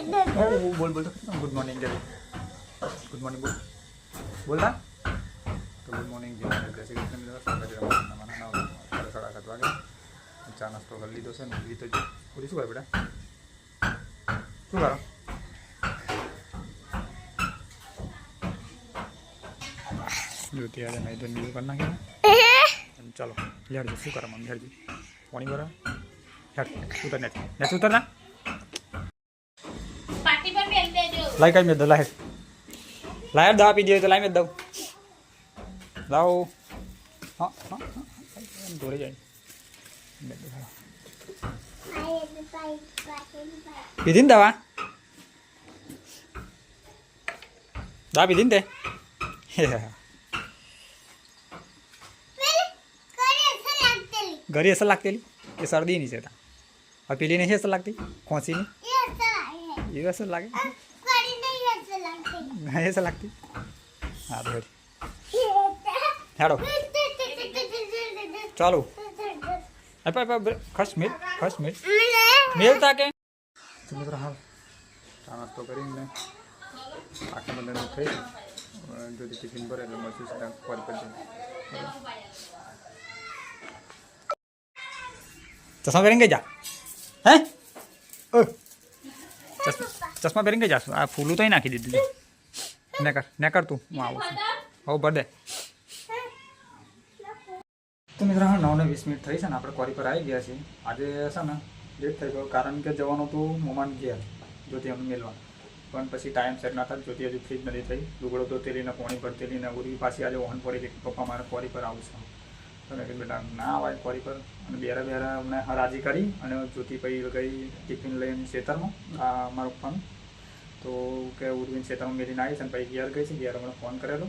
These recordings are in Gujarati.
बोल बोल गुड मॉर्निंग जय गुड मॉर्निंग बोल बोलता तो गुड मॉर्निंग जय जय श्री कृष्ण मित्र स्वागत है हमारा 7:30 वागे चा नास्तो कर लीधो છે ને લીધો છે પૂરી શું કરે બેટા શું કરો જો ત્યારે નહીં તો નીલું કરી નાખે ચાલો હેડજો શું કરે મમ્મી હેડજી પાણી ભરા હેડ ઉતર ને ઉતર ના લાઈ કઈ મેં દો લાઈ લાઈ દવા પી દે તો લાઈ મેં દઉં લાવો હા હા દોડી જાય પીધી ને દવા દવા પીધી ને તે ઘરે અસર લાગતી એ શરદી નહીં છે હવે પેલી નહીં અસર લાગતી ખોંસી ની એ અસર લાગે नहीं ऐसा लगती हाँ तो हेड़ो चलो खस मिलता के मित्र हाँ चा नास्तो कर आखा बंदा थी जो टिफिन पर कॉल कर चश्मा पहरेंगे जा हैं चश्मा पहरेंगे जा आ फूलू तो ही नाखी दीदी नेकर तू हूँ आવું છું હવે ભર દે તો મિત્રો હા 9:20 થઈ છે ને આપણે ક્વારી પર આવી ગયા છીએ આજે છે ને લેટ થઈ ગયો કારણ કે જવાનું હતું મોમાન ગયા જ્યોતિ અમને મેળવા પણ પછી ટાઈમ સેટ ના થાય જ્યોતિ હજુ ફ્રી જ નથી થઈ લુગડો તો તેલીને પોણી પર તેલીને ઉરી પાછી આજે ઓહન પડી કે પપ્પા મારે ક્વારી પર આવું છે તો મેં કીધું બેટા ના આવાય ક્વારી પર અને બેરા અમને હરાજી કરી અને જ્યોતિ પછી ગઈ ટિફિન લઈને ખેતરમાં મારા પપ્પાનું તો કે ઉર્વિન ખેતરમાં મેળીને આવી છે ને પછી ઘેર ગઈ છે ઘેર હમણાં ફોન કરેલો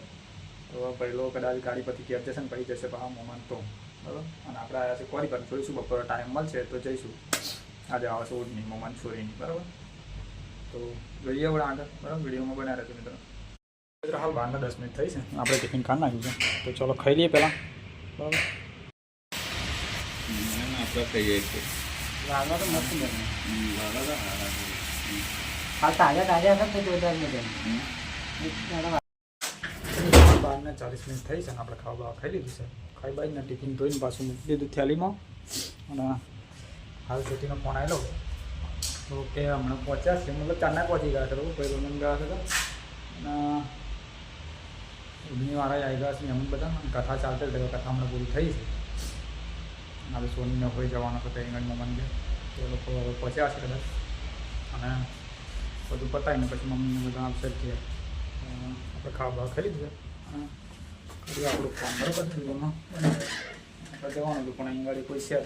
તો પહેલો કદાચ ગાડી પરથી ઘેર જશે ને પછી જશે પા મોમાન તો બરાબર અને આપણે આવ્યા છે ક્વારી પર જોઈશું બપોરે ટાઈમ મળશે તો જઈશું આજે આવશે ઉડની મોમાન છોરીની બરાબર તો જોઈએ આપણે આગળ બરાબર વિડીયોમાં બનાવી રહેજો મિત્રો હાલ 12:10 થઈ છે આપણે ટિફિન ખાઈ નાખ્યું છે તો ચલો ખાઈ લઈએ પહેલાં બરાબર આપણે ખાઈએ છીએ લાગવા તો મસ્ત હા તાજા તાજા હતા તો જોરદાર મજા 12:40 થઈ છે ને આપણે ખાવા ખાઈ લીધું છે ખાઈ બાઈને ટિફિન ધોઈને પાછું મૂકી દીધું થેલીમાં અને હાલ છોટીનો ફોન આવેલો તો કે હમણાં પહોંચ્યા છે મતલબ ચારના પહોંચી ગયા છે લોકો પહેલો મને ગયા હતા અને ઉડનીવાળા આવી ગયા છે એમ બધા કથા ચાલતી હતી કથા હમણાં પૂરી થઈ છે હવે સોનીને હોય જવાનો હતો ત્યાં મમ્મી ગયા તો એ લોકો હવે પહોંચ્યા છે કદાચ અને બધું પતાવીને પછી મમ્મીને બધા આપશે કે આપણે ખાવા ખાઈ લીધું છે આપણું ફોન બરાબર થયું આપણે જવાનું હતું પણ અહીં ગાડી કોઈ છે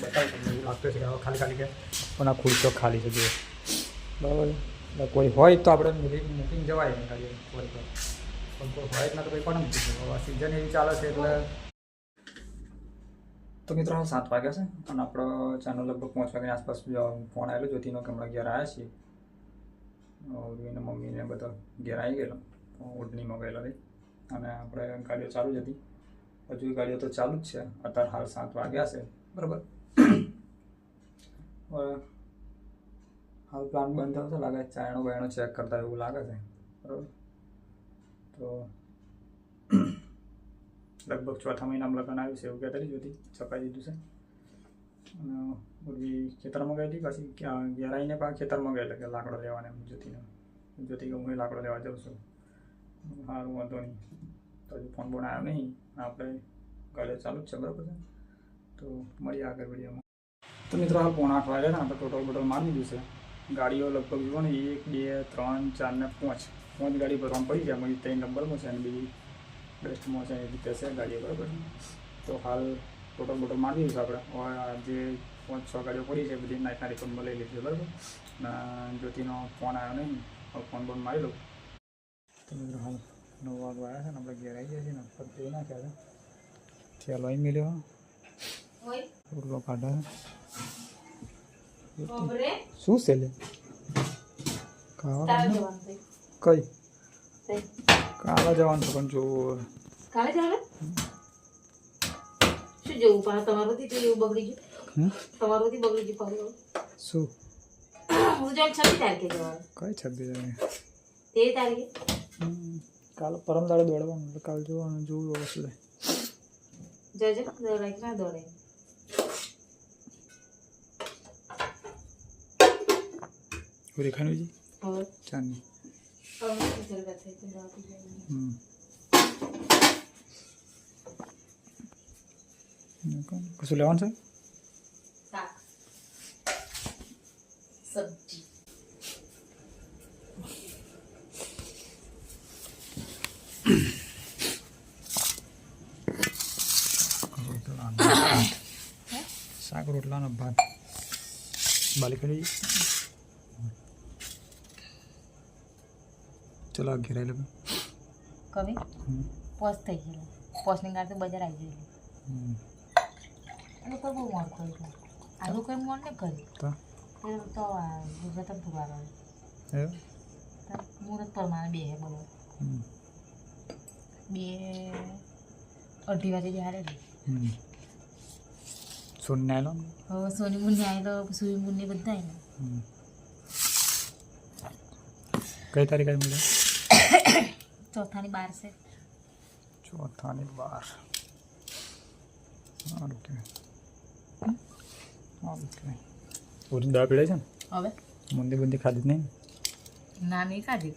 બતાવી તમને એવું લાગતું છે કે હવે ખાલી કે પણ આ ખુરશીઓ ખાલી છે જોઈએ બરાબર એટલે કોઈ હોય તો આપણે મૂકીને જવાય નહીં ગાડી કોઈ પણ કોઈ હોય જ ના તો કંઈ પણ મૂકી હવે સિઝન એવી ચાલે છે એટલે તો મિત્રો 7 વાગ્યા છે અને આપણો ચેનલ લગભગ 5 વાગ્યાની આસપાસ ફોન આવેલો જ્યોતિનો કે હમણાં ઘેર આવ્યા છીએ ઉર્વીને મમ્મીને બધા ઘેર આવી ગયેલો ઉડનીમાં ગયેલો રહી અને આપણે ગાડીઓ ચાલુ જ હતી હજુ ગાડીઓ તો ચાલુ જ છે અત્યારે હાલ 7 વાગ્યા છે બરાબર હાલ પ્લાન બંધ થયો છે લાગે ચાયણો બાયણો ચેક કરતા એવું લાગે છે બરાબર તો લગભગ 4થા મહિનામાં લગ્ન આવ્યું છે એવું કહેતા હતી છપાઈ દીધું છે અને ઉર્વી ખેતરમાં ગઈ હતી પછી ઘેર આવીને પાછા ખેતરમાં ગયેલા કે લાકડો લેવાને જ્યોતિ કે હું લાકડો લેવા જાઉં છું સારું વાંધો નહીં તો હજુ ફોન બોન આવ્યો નહીં આપણે ગાડીઓ ચાલુ જ છે બરાબર છે તો મળીએ આગળ વિડીયોમાં તો મિત્રો હાલ 7:45 વાગ્યા ને આપણે ટોટલ મારી દીધું છે ગાડીઓ લગભગ જુઓ ને 1 2 3 4 ને 5 ગાડી ભરવામાં પડી જાય મળી 3 નંબરમાં છે અને બીજી બેસ્ટમાં છે એ રીતે છે ગાડીઓ બરાબર છે તો હાલ ટોટલ મારી દીધું છે આપણે જે 5-6 ગાડીઓ પડી છે બધી નાઇટના રિપોર્ટમાં લઈ લીધી બરાબર અને જ્યોતિનો ફોન આવ્યો નહીં હવે ફોન બોન મારી લો તો મિત્રો હાલ 9 વાગવા આવ્યા છે ને આપણે ઘેર આવી ગયા છીએ ને પર પી નાખ્યા છે ચાલો અહીં મળ્યો ઉરલો કાઢા શું છે લે ખાવા કઈ કાલે જવાનું પણ જો કાલે જવાનું શું જેવું પણ તમારું થી જેવું બગડી ગયું તમારું થી બગડી ગયું શું હું જો 26 તારીખે જવાનું. કઈ 26 23 તારીખે કાલ પરમ દાડે દોડવાનું એટલે કાલ જોવાનું જોવું શું થાય જજો દોડાય કે ના દોડાય. પૂરી ખાનુજી હવે ચાંદની જરૂરત થઈ તો દોડી જાય. કશું લેવાનું છે શાક સબ્જી શાક રોટલાનો ભાત બાલી કરી ચલો ઘેરાઈ લો કવિ પોસ્ટ થઈ ગયેલો પોસ્ટની ગાડી તો બજાર આવી ગયેલી અને કોઈ બહુ મોડ કોઈ આનું કોઈ મોડ નહીં કર્યું તો ગુજરાત ફુગારો મુહૂર્ત પ્રમાણે બે હે બોલો 2:30 વાગે જ્યારે સોની આવેલો હવે સોની મુન્ની આવેલો સુઈ મુન્ની બધા આવેલા. કઈ તારીખ આવી મળે 4ની 12 છે. 4ની 12 ઓકે ઓકે ઓરી દવા પીડાય છે ને હવે મંદી બંદી ખાધી જ નહીં ના નહીં કાઢી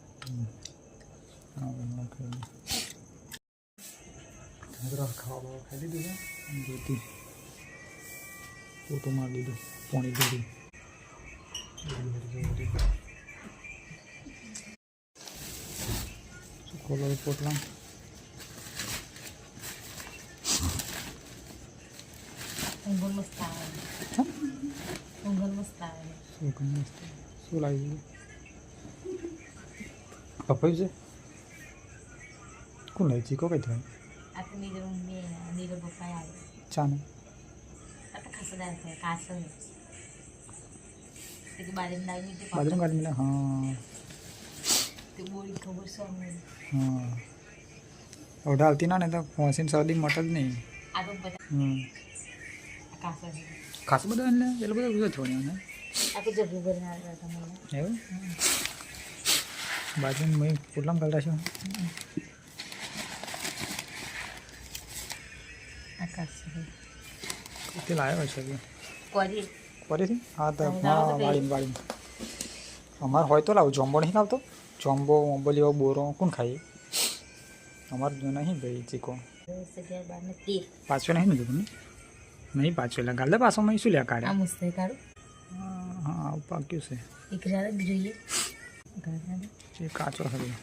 ખાવા બાવા ખાઈ લીધું છે જોતી પોતો મારી લીધું પાણી ભરી ખોલો પોટલા ઊંઘ મસ્ત આવે ઊંઘ મસ્ત આવે શું લાવી પપ્પાઈ છે કોણ લાવી ચીકો કઈ થાય આ તો નીરવ પપ્પા આવે ચાને આ તો ખાસદાર છે કાસો તે બાજરી લાવી તે બાજરી કાઢી મળે હા તે બોડી ખબર છે હા ઓઢા આવતી ના ને તો પહોંચીને શરદી મટ જ નહીં આ તો બધા કાસો છે ખાસ બધું એટલે બધું બધું થોડી ને આ તો જગ્યા ભરીને આવ્યા તમને એવું બાજુ મેં પોટલામ કાઢતા છું આકાશ તે લાવ્યો છે કોરી ફરીથી હા તો વાળીને અમારે હોય તો લાવું જોમ્બો નહીં લાવતો જોમ્બો વોમ્બો લેવો બોરો કોણ ખાઈએ અમારે જો નહીં ભાઈ ચીકો 11:12 પાછો નહીં ને જોતું નહીં પાછો એટલે ગાલે પાછોમાં શું લ્યા કાઢે આ મસ્ત કાઢું હા આવું પાક્યું છે એક રાત જોઈએ એ કાચો હરી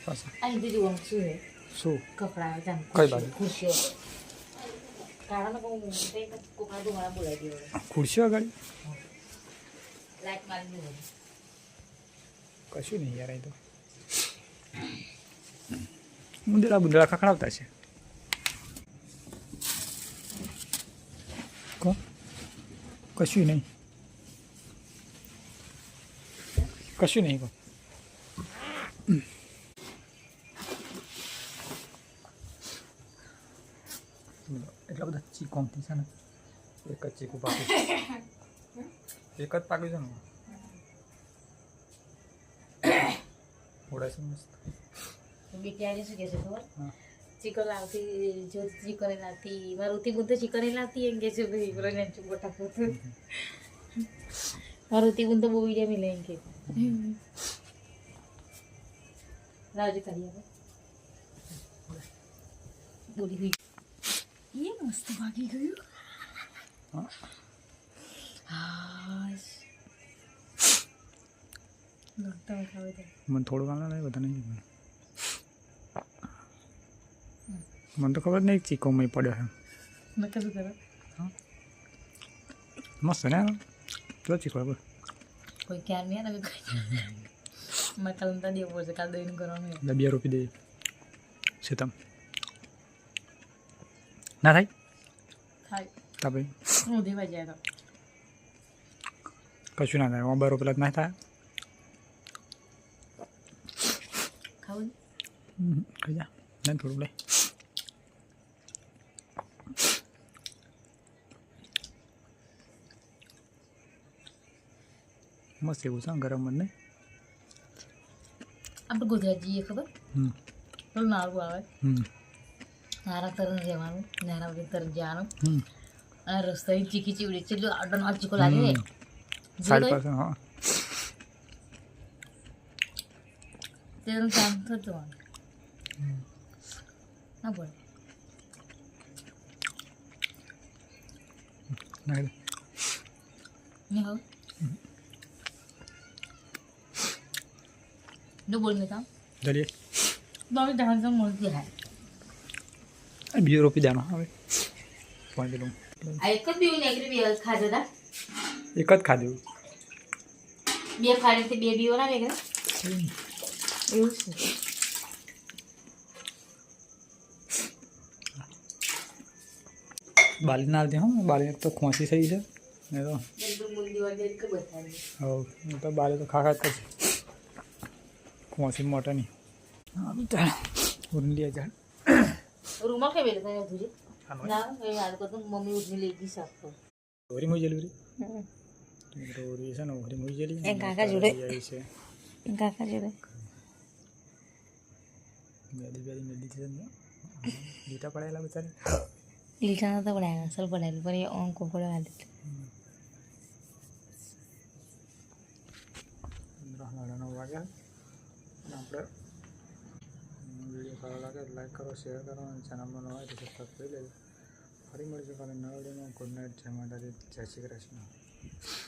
પાછા આ ઇધર જોવાનું શું હે શું કપડા જામ કઈ બાજુ ખુરશીઓ કાઢાનો કહું તે કોકડા દુમાળા બોલાવી દેવો ખુરશીઓ આગળ લાઈટ મારી દેવો કશું નહીં યાર એ તો મુંદડા બુંદડા ખખડાવતા છે કશું નહીં કશું નહીં કહો એટલા બધા ચીકોમથી છે ને એક જ ચીકું પાક્યું એક જ પાક્યું છે ને ઓળાય છે મસ્ત બેટી આજે શું કહે છે ખબર હા ચીકન લાવતી જો ચીકન લાવતી મારુતિ બુદ્ધ ચીકન લાવતી એમ કે છે ભાઈ રોને ગોટા પોત મારુતિ બુદ્ધ બહુ વિડિયો મિલે એમ કે લાવજી કરી હવે બોલી હુઈ ये मस्त भागी गયું હા लगता खावे तो મને થોડું કામ લાગે બધા નહીં મને તો ખબર નહીં ચીકોમાં પડ્યો છે मैं कैसे करो મસ્ત ને તો ચીકો બોલ कोई क्या नहीं है ना कोई मैं कल अंदर दिया बोल काल दिन करो मैं ડબિયા રોપી દે સીતમ ના થાય खाई તા ભાઈ હું દેવા જાય તો કશું ના થાય ઓબર રોપેલા જ ના થાય ખાવું ખાઈ જા નહીં થોડું લે મસ્ત એવું છે ગરમ મને આપણે ગુજરાતી ખબર થોડું નારું આવે નારા તરફ જવાનું નારા વગર તરફ જવાનું અને રસ્તાની ચીકી ચીવડી છે એટલે આટલો નાળ ચીકો લાગે સાઈડ પાસે હા તેનું શાંત થતું ના બોલ નહીં હવે no બોલ મેં કામ જલીએ બાબી ધાન તો મળતી હે બીજો રોપી દેવાનો હવે પાણી લઉં આ એક જ બીવું નેગરી બે ખાધા હતા એક જ ખાધું બે ખાડી બે બીવો ના વેગરા એવું છે બાલી ના દે હું બાલી તો ખોંસી થઈ છે ને તો હા તો બાલી તો ખા જ કરશે ખોંસી મોટા નહીં ઉરલી હજાર રૂમમાં કે વેલે તને તુજે ના એ યાદ કરતો મમ્મી ઉઠની લઈ ગઈ સાફ કર ઓરી મોઈ જલી ઓરી છે ને ઓરી મોઈ જલી એ કાકા જોડે મેદી છે ને લીટા પડાયેલા બચારી લીટા તો પડાયા અસલ પડાયેલું પણ એ ઓમ કોકડે વાળી દીધું 9 વાગ્યા આપણે વિડીયો સારો લાગે લાઈક કરો શેર કરો અને ચેનલમાં ન હોય તો સબસ્ક્રાઈબ કરી લેજો ફરી મળીશું કાલે નવા વિડીયોમાં ગુડ નાઇટ જય માતાજી જય શ્રી કૃષ્ણ